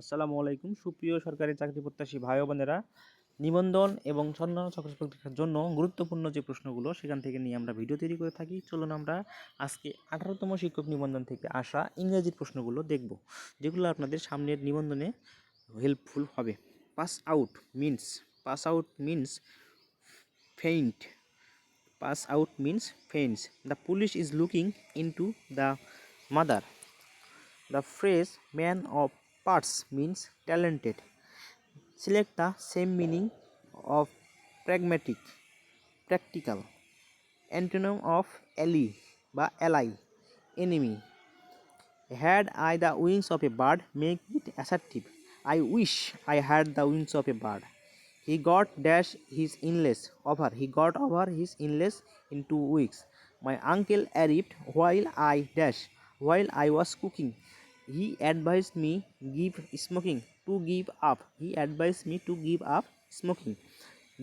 আসসালামু আলাইকুম সুপ্রিয় সরকারি চাকরি প্রত্যাশী ভাই ও বোনেরা, নিবন্ধন এবং অন্যান্য চাকরি পরীক্ষার জন্য গুরুত্বপূর্ণ যে প্রশ্নগুলো সেখান থেকে নিয়ে আমরা ভিডিও তৈরি করে থাকি। চলুন আমরা আজকে 18তম শিক্ষক নিবন্ধন থেকে আসা ইংরেজির প্রশ্নগুলো দেখব, যেগুলো আপনাদের সামনের নিবন্ধনে হেল্পফুল হবে। Pass out means faint. Pass out means faints. The police is looking into the mother. The phrase man of parts means talented. Select the same meaning of pragmatic, practical. Antonym of ally, enemy. Had I the wings of a bird, make it assertive. I wish I had the wings of a bird. He got over his illness in 2 weeks. My uncle arrived while I was cooking. He advised me to give up smoking.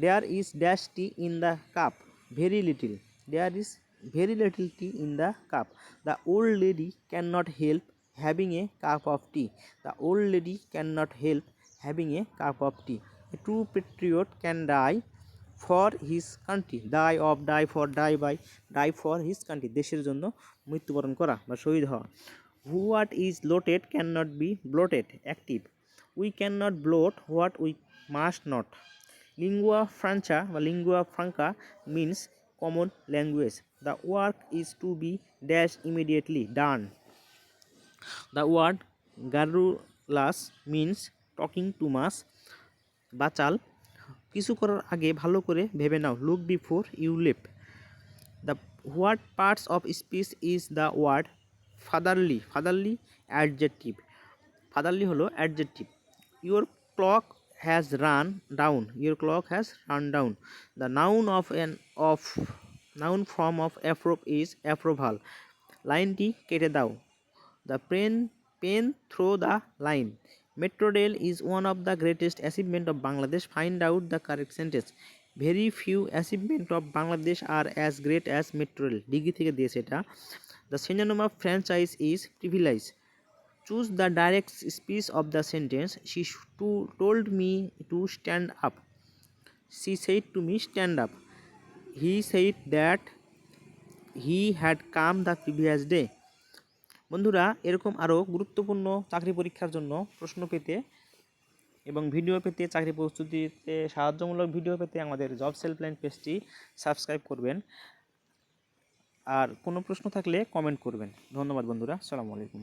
There is dash tea in the cup. Very little. There is very little tea in the cup. The old lady cannot help having a cup of tea. The old lady cannot help having a cup of tea. A true patriot can die for his country. Die for his country. দেশের জন্য মৃত্যুবরণ করা বা শহীদ হওয়া। What is bloated cannot be bloated. Active. We cannot bloat what we must not. Lingua franca means common language. The work is to be dash immediately done. The word garrulous means talking too much. বাচাল, কিছু করার আগে ভালো করে ভেবে নাও। Look before you leap. The what parts of speech is the word fatherly. Adjective. Fatherly হলো adjective. Your clock has run down. The noun form of approve is approval. লাইনটি কেটে দাও. The pen through the line. Metro rail is one of the greatest achievement of Bangladesh. Find out the correct sentence. Very few achievement of Bangladesh are as great as metro rail. Degree থেকে দিয়েছে এটা. The synonym of franchise is privilege. Choose the direct speech of the sentence. She told me to stand up. She said to me stand up. He said that he had come the previous day. বন্ধুরা, এরকম আরও গুরুত্বপূর্ণ চাকরি পরীক্ষার জন্য প্রশ্ন পেতে এবং ভিডিও পেতে, চাকরি প্রস্তুতিতে সাহায্যমূলক ভিডিও পেতে আমাদের জব হেল্পলাইন পেজটি সাবস্ক্রাইব করবেন। আর কোনো প্রশ্ন থাকলে কমেন্ট করবেন। ধন্যবাদ বন্ধুরা, আসসালামু আলাইকুম।